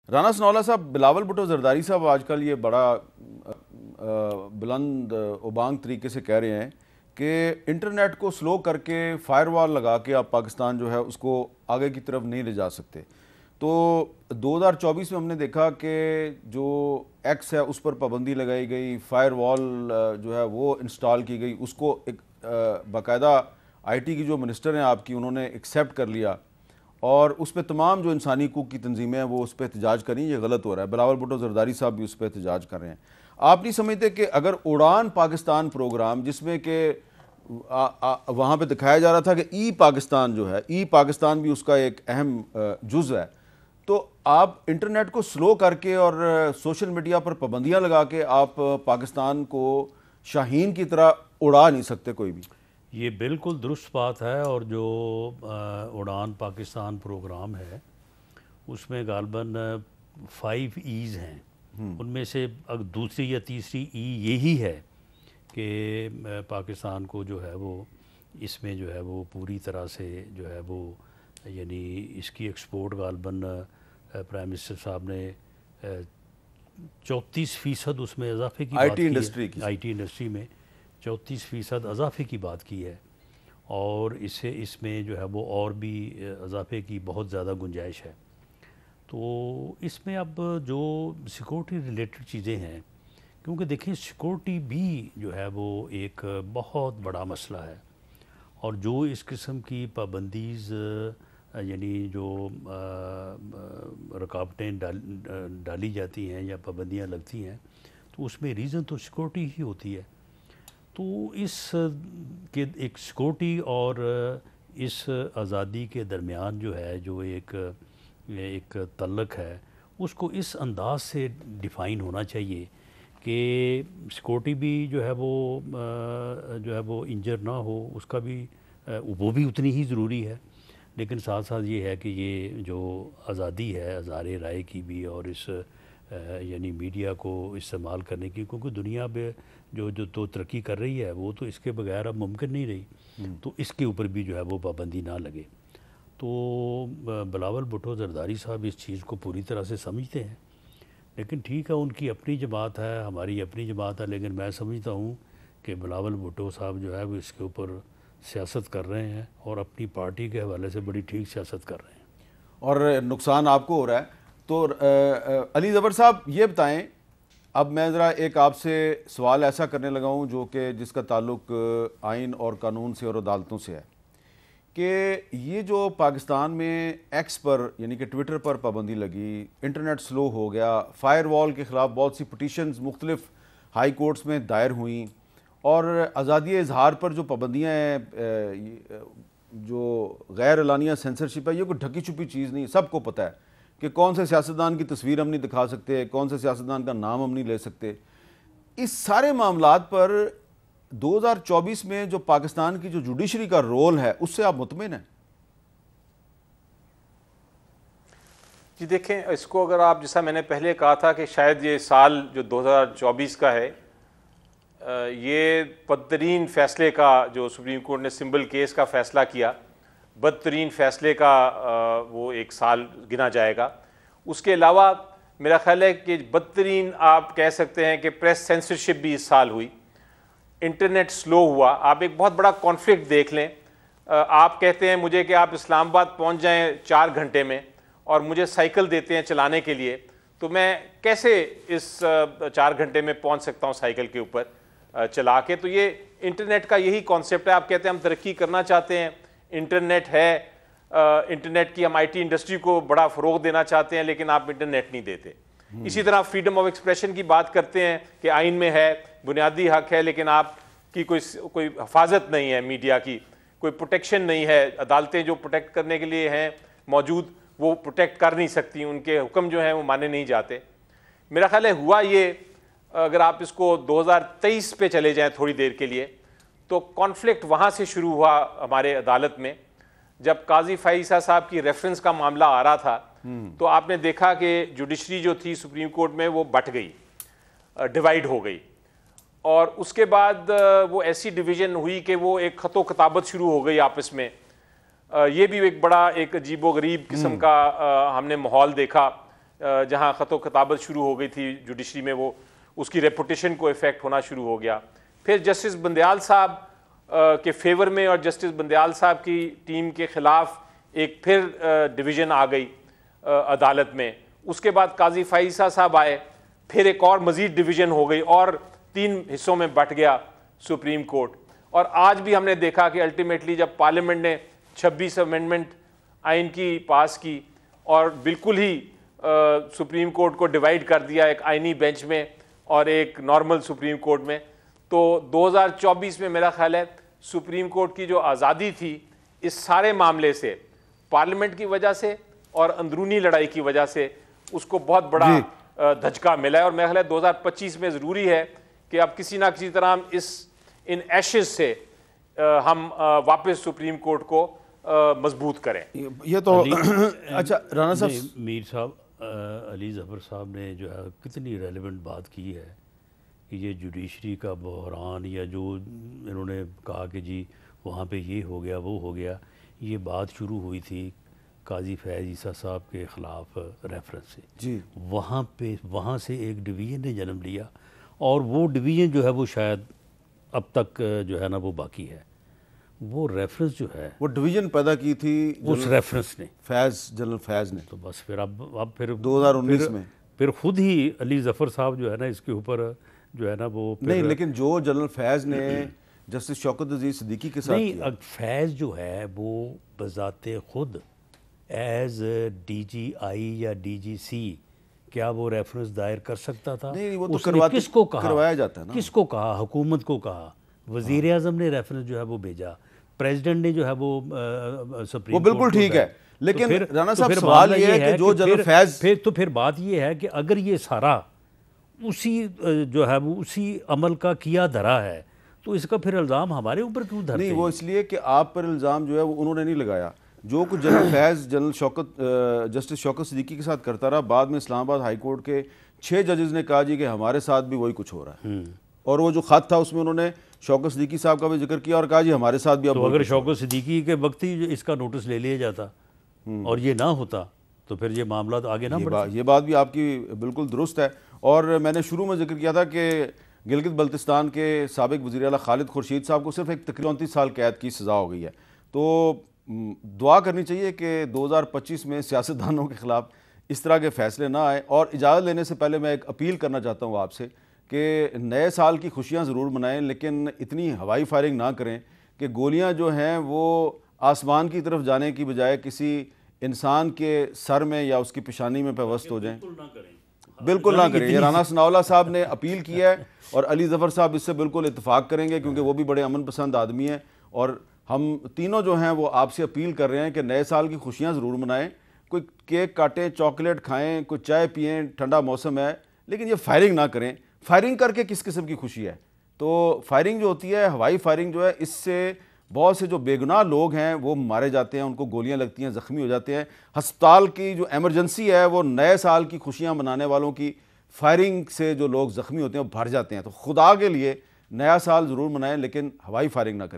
राना सनौला साहब, बिलावल भुट्टो जरदारी साहब आजकल ये बड़ा बुलंद उबांग तरीके से कह रहे हैं कि इंटरनेट को स्लो करके फायरवॉल लगा के आप पाकिस्तान जो है उसको आगे की तरफ नहीं ले जा सकते। तो 2024 में हमने देखा कि जो एक्स है उस पर पाबंदी लगाई गई, फायरवॉल जो है वो इंस्टॉल की गई, उसको एक बाकायदा आईटी की जो मिनिस्टर हैं आपकी उन्होंने एक्सेप्ट कर लिया और उस पर तमाम जो इंसानी हकूक़ की तंजीमें हैं वो उस पर एहतजाज करें, ये गलत हो रहा है। बिलावल भुट्टो जरदारी साहब भी उस पर एहतजाज कर रहे हैं। आप नहीं समझते कि अगर उड़ान पाकिस्तान प्रोग्राम जिसमें कि वहाँ पे दिखाया जा रहा था कि ई पाकिस्तान जो है, ई पाकिस्तान भी उसका एक अहम जुज़ है, तो आप इंटरनेट को स्लो करके और सोशल मीडिया पर पाबंदियाँ लगा के आप पाकिस्तान को शाहीन की तरह उड़ा नहीं सकते कोई भी। ये बिल्कुल दुरुस्त बात है। और जो उड़ान पाकिस्तान प्रोग्राम है उसमें गालबन 5 ईज़ हैं, उनमें से अगर दूसरी या तीसरी ई यही है कि पाकिस्तान को जो है वो इसमें जो है वो पूरी तरह से जो है वो यानी इसकी एक्सपोर्ट गालबन प्राइम मिनिस्टर साहब ने 34% उसमें इजाफे की आईटी इंडस्ट्री की, आईटी इंडस्ट्री में 34% इजाफे की बात की है और इससे इसमें जो है वो और भी इजाफे की बहुत ज़्यादा गुंजाइश है। तो इसमें अब जो सिक्योरिटी रिलेटेड चीज़ें हैं, क्योंकि देखिए सिक्योरिटी भी जो है वो एक बहुत बड़ा मसला है और जो इस किस्म की पाबंदीज़ यानी जो रुकावटें डाली जाती हैं या पाबंदियाँ लगती हैं तो उसमें रीज़न तो सिक्योरिटी ही होती है। तो इस के एक सिक्योरिटी और इस आज़ादी के दरमियान जो है जो एक तल्लक है उसको इस अंदाज से डिफ़ाइन होना चाहिए कि सिक्योरिटी भी जो है वो इंजर ना हो, उसका भी वो भी उतनी ही ज़रूरी है। लेकिन साथ साथ ये है कि ये जो आज़ादी है हज़ारे राय की भी और इस यानी मीडिया को इस्तेमाल करने की, क्योंकि दुनिया में जो जो तो तरक्की कर रही है वो तो इसके बगैर अब मुमकिन नहीं रही, तो इसके ऊपर भी जो है वो पाबंदी ना लगे। तो बिलावल भुट्टो जरदारी साहब इस चीज़ को पूरी तरह से समझते हैं, लेकिन ठीक है उनकी अपनी जमात है, हमारी अपनी जमात है, लेकिन मैं समझता हूँ कि बिलावल भुट्टो साहब जो है वो इसके ऊपर सियासत कर रहे हैं और अपनी पार्टी के हवाले से बड़ी ठीक सियासत कर रहे हैं और नुकसान आपको हो रहा है। तो अली ज़फ़र साहब ये बताएं, अब मैं ज़रा एक आपसे सवाल ऐसा करने लगा हूँ जो कि जिसका ताल्लुक आइन और कानून से और अदालतों से है कि ये जो पाकिस्तान में एक्स पर यानी कि ट्विटर पर पाबंदी लगी, इंटरनेट स्लो हो गया, फायरवॉल के ख़िलाफ़ बहुत सी पटिशन्स मुख्तलिफ़ हाई कोर्ट्स में दायर हुई और आज़ादी इजहार पर जो पाबंदियाँ हैं, जो गैर एलानिया सेंसरशिप है, ये कोई ढकी छुपी चीज़ नहीं, सबको पता है कि कौन से सियासतदान की तस्वीर हम नहीं दिखा सकते, कौन से सियासतदान का नाम हम नहीं ले सकते। इस सारे मामलात पर 2024 में जो पाकिस्तान की जो जुडिशरी का रोल है उससे आप मुतमिन हैं? जी देखें, इसको अगर आप, जैसा मैंने पहले कहा था कि शायद ये साल जो 2024 का है ये बदतरीन फ़ैसले का, जो सुप्रीम कोर्ट ने सिंबल केस का फ़ैसला किया, बदतरीन फ़ैसले का वो एक साल गिना जाएगा। उसके अलावा मेरा ख्याल है कि बदतरीन आप कह सकते हैं कि प्रेस सेंसरशिप भी इस साल हुई, इंटरनेट स्लो हुआ। आप एक बहुत बड़ा कॉन्फ्लिक्ट देख लें, आप कहते हैं मुझे कि आप इस्लामाबाद पहुंच जाएं 4 घंटे में और मुझे साइकिल देते हैं चलाने के लिए, तो मैं कैसे इस 4 घंटे में पहुंच सकता हूं साइकिल के ऊपर चला के। तो ये इंटरनेट का यही कॉन्सेप्ट है। आप कहते हैं हम तरक्की करना चाहते हैं, इंटरनेट है, इंटरनेट की हम आईटी इंडस्ट्री को बड़ा फ़रोग देना चाहते हैं, लेकिन आप इंटरनेट नहीं देते। इसी तरह फ्रीडम ऑफ एक्सप्रेशन की बात करते हैं कि आइन में है, बुनियादी हक है, लेकिन आपकी कोई हिफाजत नहीं है, मीडिया की कोई प्रोटेक्शन नहीं है, अदालतें जो प्रोटेक्ट करने के लिए हैं मौजूद वो प्रोटेक्ट कर नहीं सकती, उनके हुक्म जो हैं वो माने नहीं जाते। मेरा ख्याल है हुआ ये, अगर आप इसको 2023 पे चले जाएं थोड़ी देर के लिए, तो कॉन्फ्लिक्ट वहाँ से शुरू हुआ हमारे अदालत में, जब काजी फाइसा साहब की रेफरेंस का मामला आ रहा था। तो आपने देखा कि जुडिशरी जो थी सुप्रीम कोर्ट में वो बट गई, डिवाइड हो गई, और उसके बाद वो ऐसी डिवीज़न हुई कि वो एक खतो खताबत शुरू हो गई आपस में। ये भी एक बड़ा एक अजीबो गरीब किस्म का हमने माहौल देखा जहाँ ख़तो खताबत शुरू हो गई थी जुडिशरी में, वो उसकी रेपुटेशन को इफ़ेक्ट होना शुरू हो गया। फिर जस्टिस बंदयाल साहब के फेवर में और जस्टिस बंदयाल साहब की टीम के ख़िलाफ़ एक फिर डिवीज़न आ गई अदालत में। उसके बाद काजी फाइसा साहब आए, फिर एक और मज़ीद डिवीज़न हो गई और 3 हिस्सों में बट गया सुप्रीम कोर्ट। और आज भी हमने देखा कि अल्टीमेटली जब पार्लियामेंट ने 26 अमेंडमेंट आइन की पास की और बिल्कुल ही सुप्रीम कोर्ट को डिवाइड कर दिया एक आइनी बेंच में और एक नॉर्मल सुप्रीम कोर्ट में, तो 2024 में मेरा ख्याल है सुप्रीम कोर्ट की जो आज़ादी थी इस सारे मामले से, पार्लियामेंट की वजह से और अंदरूनी लड़ाई की वजह से उसको बहुत बड़ा धचका मिला है। और मेरा ख्याल है 2025 में ज़रूरी है कि अब किसी ना किसी तरह हम इन एशेज से हम वापस सुप्रीम कोर्ट को मजबूत करें। ये तो अच्छा राना साहब, मीर साहब, अली ज़फ़र साहब ने जो है कितनी रेलेवेंट बात की है कि ये जुडिशरी का बहरान, या जो इन्होंने कहा कि जी वहाँ पे ये हो गया वो हो गया, ये बात शुरू हुई थी काजी फैज़ ईसा साहब के ख़िलाफ़ रेफरेंस से जी। वहाँ से एक डिवीज़न ने जन्म लिया और वो डिवीज़न जो है वो शायद अब तक जो है ना वो बाकी है। वो रेफरेंस जो है वो डिवीज़न पैदा की थी उस रेफरेंस ने, जनरल फैज़ ने। तो बस फिर अब फिर 2019 में फिर खुद ही अली ज़फ़र साहब जो है ना इसके ऊपर जो है ना वो नहीं, लेकिन जो जनरल फैज़ ने जस्टिस शौकत अजीज़ सिद्दीकी के साथ नहीं, फैज़ जो है वो बज़ाते खुद एज DGI या DGC क्या वो रेफरेंस दायर कर सकता था? नहीं, वो तो किसको कहा, करवाया जाता है ना, किसको कहा? हुकूमत को कहा, वज़ीर आज़म ने रेफरेंस जो है वो भेजा, प्रेसिडेंट ने जो है वो सुप्रीम वो बिल्कुल ठीक है। लेकिन राना साहब सवाल ये है कि जो जनरल फैज़ फिर बात ये है कि अगर ये सारा उसी जो है वो उसी अमल का किया धरा है तो इसका फिर इल्ज़ाम हमारे ऊपर क्यों धरते हैं? नहीं, वो इसलिए कि आप पर इल्ज़ाम जो है वो उन्होंने नहीं लगाया। जो कुछ जनरल फैज़ जस्टिस शौकत सिद्दीकी के साथ करता रहा, बाद में इस्लामाबाद हाई कोर्ट के 6 जजेस ने कहा जी कि हमारे साथ भी वही कुछ हो रहा है। और वो जो ख़त था उसमें उन्होंने शौकत सिद्दीकी साहब का भी जिक्र किया और कहा जी हमारे साथ भी। तो अगर शौकत सिद्दीकी के वक्त ही इसका नोटिस ले लिया जाता और ये ना होता तो फिर ये मामला तो आगे ना बढ़ता। ये बात भी आपकी बिल्कुल दुरुस्त है। और मैंने शुरू में जिक्र किया था कि गिलगित बल्तिस्तान के साबिक वज़ीर आला खालिद खुर्शीद साहब को सिर्फ एक तकरीबन 34 साल कैद की सज़ा हो गई है। तो दुआ करनी चाहिए कि 2025 में सियासतदानों के ख़िलाफ़ इस तरह के फ़ैसले ना आए। और इजाज़त लेने से पहले मैं एक अपील करना चाहता हूँ आपसे कि नए साल की खुशियाँ ज़रूर मनाएं, लेकिन इतनी हवाई फायरिंग ना करें कि गोलियाँ जो हैं वो आसमान की तरफ जाने की बजाय किसी इंसान के सर में या उसकी पेशानी में पेवस्त हो जाएँ। बिल्कुल ना करें। ये राना सनाउल्लाह साहब ने अपील की है और अली ज़फ़र साहब इससे बिल्कुल इत्तेफाक करेंगे क्योंकि वो भी बड़े अमन पसंद आदमी हैं। और हम तीनों जो हैं वो आपसे अपील कर रहे हैं कि नए साल की खुशियाँ ज़रूर मनाएं, कोई केक काटें, चॉकलेट खाएं, कोई चाय पिएं, ठंडा मौसम है, लेकिन ये फायरिंग ना करें। फायरिंग करके किस किस्म की खुशी है? तो फायरिंग जो होती है, हवाई फायरिंग जो है, इससे बहुत से जो बेगुनाह लोग हैं वो मारे जाते हैं, उनको गोलियां लगती हैं, ज़ख्मी हो जाते हैं। हस्पताल की जो एमरजेंसी है वो नए साल की खुशियां मनाने वालों की फायरिंग से जो लोग ज़ख्मी होते हैं वो भर जाते हैं। तो खुदा के लिए नया साल ज़रूर मनाएं, लेकिन हवाई फायरिंग ना करें।